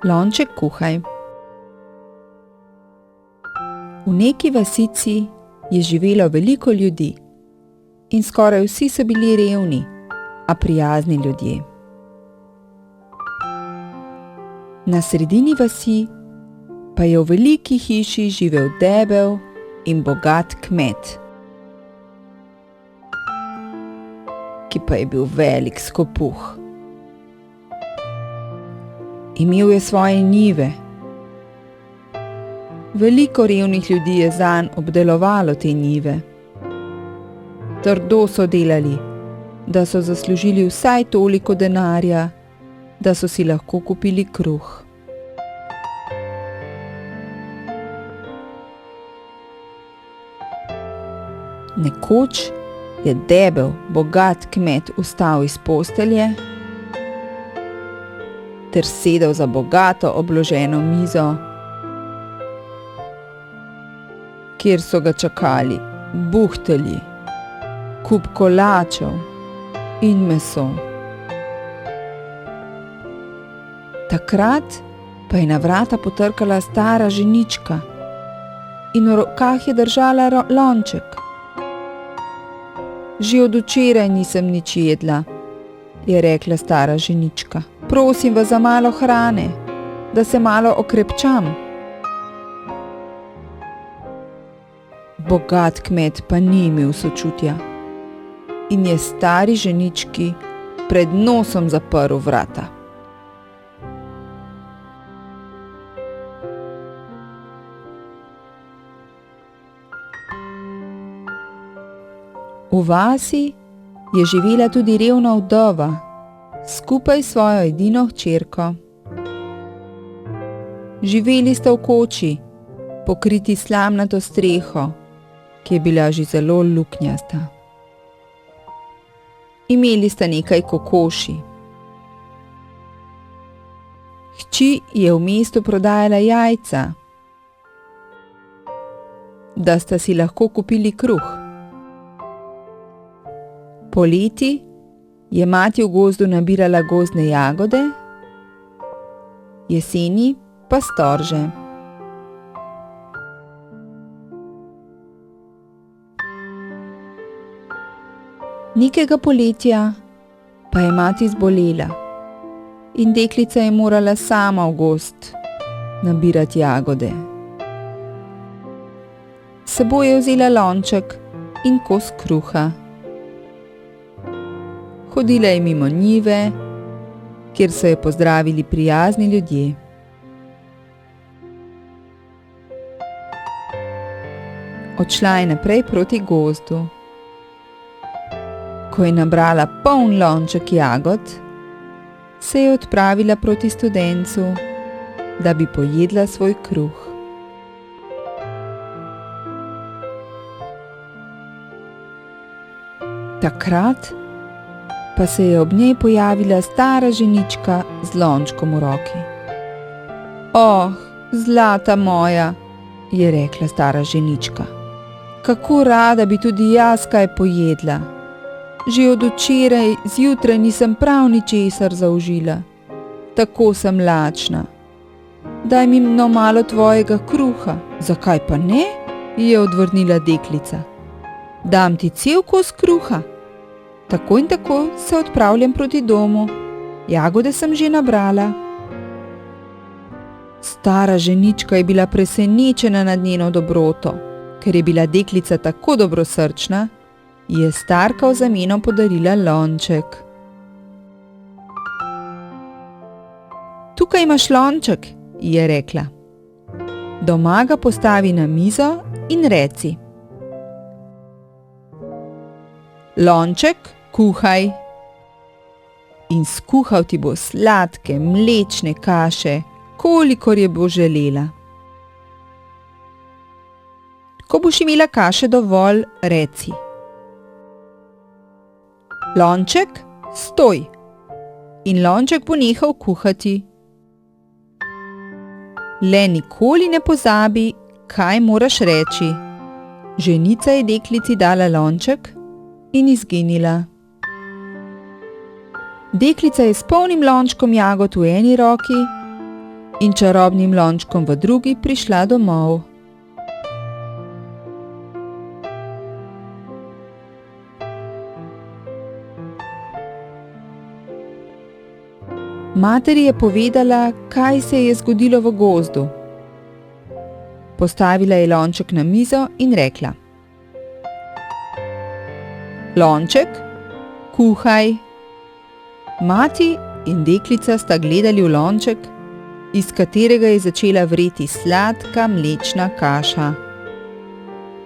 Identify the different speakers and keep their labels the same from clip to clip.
Speaker 1: Lonček kuhaj. V neki vasici je živelo veliko ljudi in skoraj vsi so bili revni, a prijazni ljudje. Na sredini vasi pa je v veliki hiši živel debel in bogat kmet, ki pa je bil velik skopuh. Imel je svoje njive. Veliko revnih ljudi je zanj obdelovalo te njive. Trdo so delali, da so zaslužili vsaj toliko denarja, da so si lahko kupili kruh. Nekoč je debel, bogat kmet vstal iz postelje ter sedel za bogato obloženo mizo, kjer so ga čakali buhtelji, kup kolačev in meso. Takrat pa je na vrata potrkala stara ženička in v rokah je držala lonček. Že od včeraj nisem nič jedla, je rekla stara ženička. Prosim vas za malo hrane, da se malo okrepčam. Bogat kmet pa ni imel sočutja in je stari ženički pred nosom zaprl vrata. V vasi je živela tudi revna vdova, skupaj s svojo edino hčerko. Živeli sta v koči, pokriti slamnato streho, ki je bila že zelo luknjasta. Imeli sta nekaj kokoši. Hči je v mestu prodajala jajca, da sta si lahko kupili kruh. Poleti je mati v gozdu nabirala gozdne jagode, jeseni pa storže. Nekega poletja pa je mati zbolela in deklica je morala sama v gozd nabirati jagode. S seboj je vzela lonček in kos kruha. Hodila je mimo njive, kjer so jo pozdravili prijazni ljudje. Odšla je naprej proti gozdu. Ko je nabrala poln lonček jagod, se je odpravila proti studencu, da bi pojedla svoj kruh. Takrat pa se je ob njej pojavila stara ženička z lončkom v roki. Oh, zlata moja, je rekla stara ženička. Kako rada bi tudi jaz kaj pojedla. Že od včeraj zjutraj nisem prav ničesar zaužila. Tako sem lačna. Daj mi no malo tvojega kruha. Zakaj pa ne? Je odvrnila deklica. Dam ti cel kos kruha. Tako in tako se odpravljam proti domu. Jagode sem že nabrala. Stara ženička je bila presenečena nad njeno dobroto. Ker je bila deklica tako dobrosrčna, ji je starka v zameno podarila lonček. Tukaj imaš lonček, ji je rekla. Doma ga postavi na mizo in reci: Lonček, kuhaj. In skuhal ti bo sladke, mlečne kaše, kolikor je bo želela. Ko boš imela kaše dovolj, reci: Lonček, stoj. In lonček bo nehal kuhati. Le nikoli ne pozabi, kaj moraš reči. Ženica je deklici dala lonček in izginila. Deklica je s polnim lončkom jagod v eni roki in čarobnim lončkom v drugi prišla domov. Materi je povedala, kaj se je zgodilo v gozdu. Postavila je lonček na mizo in rekla: Lonček, kuhaj. Mati in deklica sta gledali v lonček, iz katerega je začela vreti sladka mlečna kaša.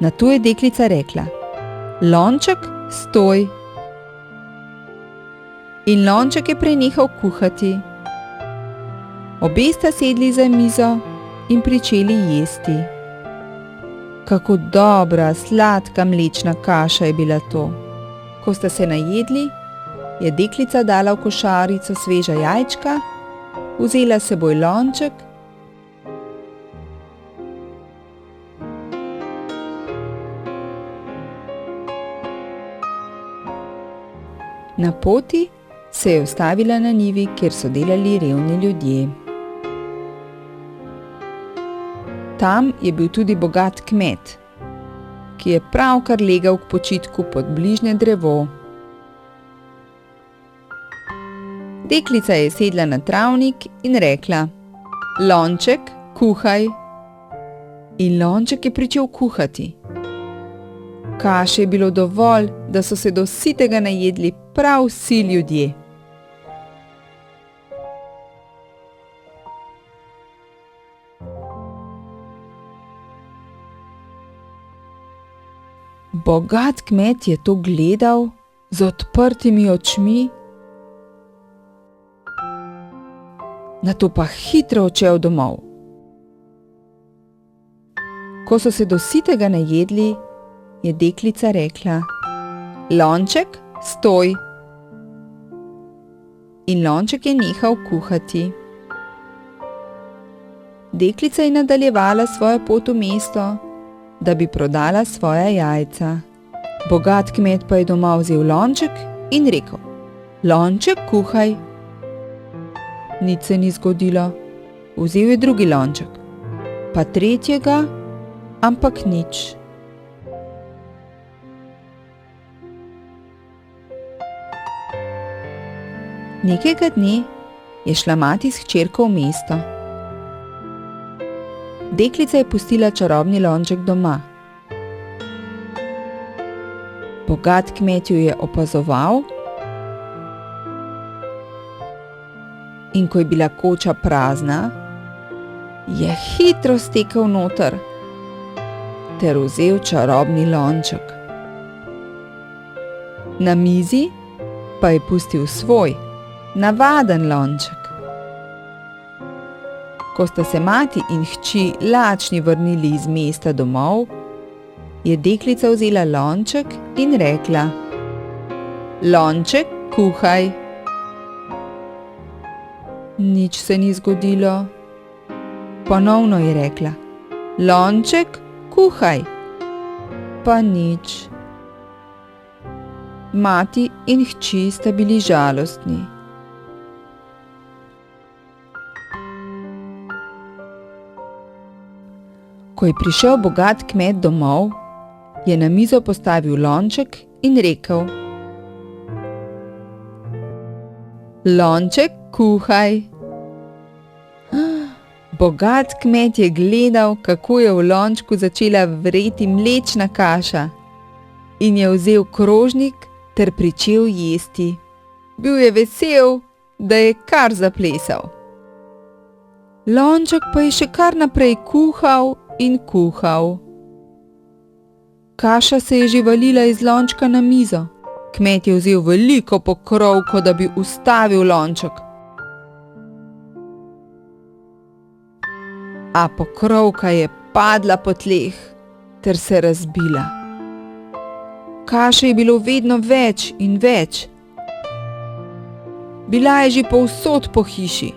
Speaker 1: Nato je deklica rekla: Lonček, stoj. In lonček je prenehal kuhati. Obe sta sedli za mizo in pričeli jesti. Kako dobra, sladka mlečna kaša je bila to. Ko sta se najedli, je deklica dala v košarico sveža jajčka, vzela s seboj lonček na poti se je ustavila na njivi, kjer so delali revni ljudje. Tam je bil tudi bogat kmet, ki je pravkar legal k počitku pod bližnje drevo. Deklica je sedla na travnik in rekla: Lonček, kuhaj. In lonček je pričel kuhati. Kaše je bilo dovolj, da so se do sitega najedli prav vsi ljudje. Bogat kmet je to gledal z odprtimi očmi, nato pa hitro odšel domov. Ko so se do sitega najedli, je deklica rekla: Lonček, stoj. In lonček je nehal kuhati. Deklica je nadaljevala svojo pot v mesto, da bi prodala svoja jajca. Bogat kmet pa je doma vzel lonček in rekel: Lonček, kuhaj. Nič se ni zgodilo. Vzel je drugi lonček, pa tretjega, ampak nič. Nekega dne je šla mati s hčerko v mesto. Deklica je pustila čarobni lonček doma. Bogat kmet jo je opazoval, in ko je bila koča prazna, je hitro stekel noter ter vzel čarobni lonček. Na mizi pa je pustil svoj, navaden lonček. Ko sta se mati in hči lačni vrnili iz mesta domov, je deklica vzela lonček in rekla: Lonček, kuhaj. Nič se ni zgodilo. Ponovno je rekla: Lonček, kuhaj. Pa nič. Mati in hči sta bili žalostni. Ko je prišel bogat kmet domov, je na mizo postavil lonček in rekel: Lonček, kuhaj. Bogat kmet je gledal, kako je v lončku začela vreti mlečna kaša, in je vzel krožnik ter pričel jesti. Bil je vesel, da je kar zaplesal. Lonček pa je še kar naprej kuhal in kuhal. Kaša se je že valila iz lončka na mizo. Kmet je vzel veliko pokrovko, da bi ustavil lonček. A pokrovka je padla po tleh ter se razbila. Kaše je bilo vedno več in več. Bila je že povsod po hiši.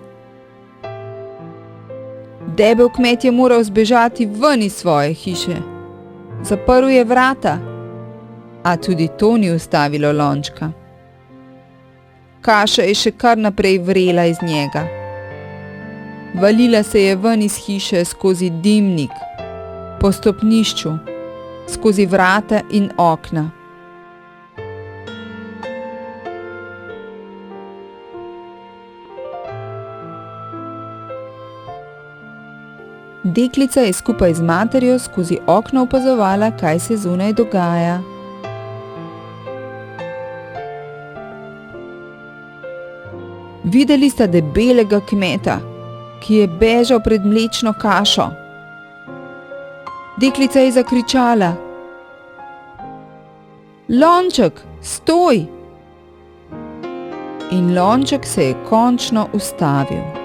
Speaker 1: Debel kmet je moral zbežati ven iz svoje hiše. Zaprl je vrata, a tudi to ni ustavilo lončka. Kaša je še kar naprej vrela iz njega. Valila se je ven iz hiše skozi dimnik, po stopnišču, skozi vrata in okna. Deklica je skupaj z materjo skozi okno opazovala, kaj se zunaj dogaja. Videli sta debelega kmeta, ki je bežal pred mlečno kašo. Deklica je zakričala: "Lonček, stoj!" In lonček se je končno ustavil.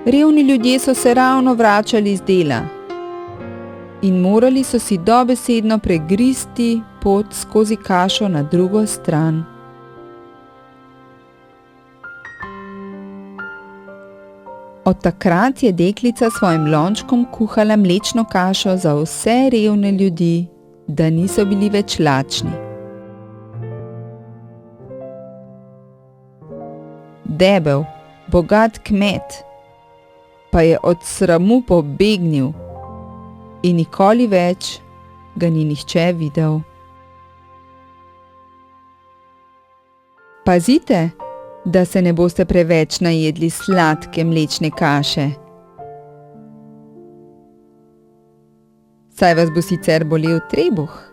Speaker 1: Revni ljudje so se ravno vračali z dela in morali so si dobesedno pregristi pot skozi kašo na drugo stran. Od takrat je deklica svojim lončkom kuhala mlečno kašo za vse revne ljudi, da niso bili več lačni. Debel, bogat kmet pa je od sramu pobegnil in nikoli več ga ni nihče videl. Pazite, da se ne boste preveč najedli sladke mlečne kaše. Saj vas bo sicer bolel trebuh.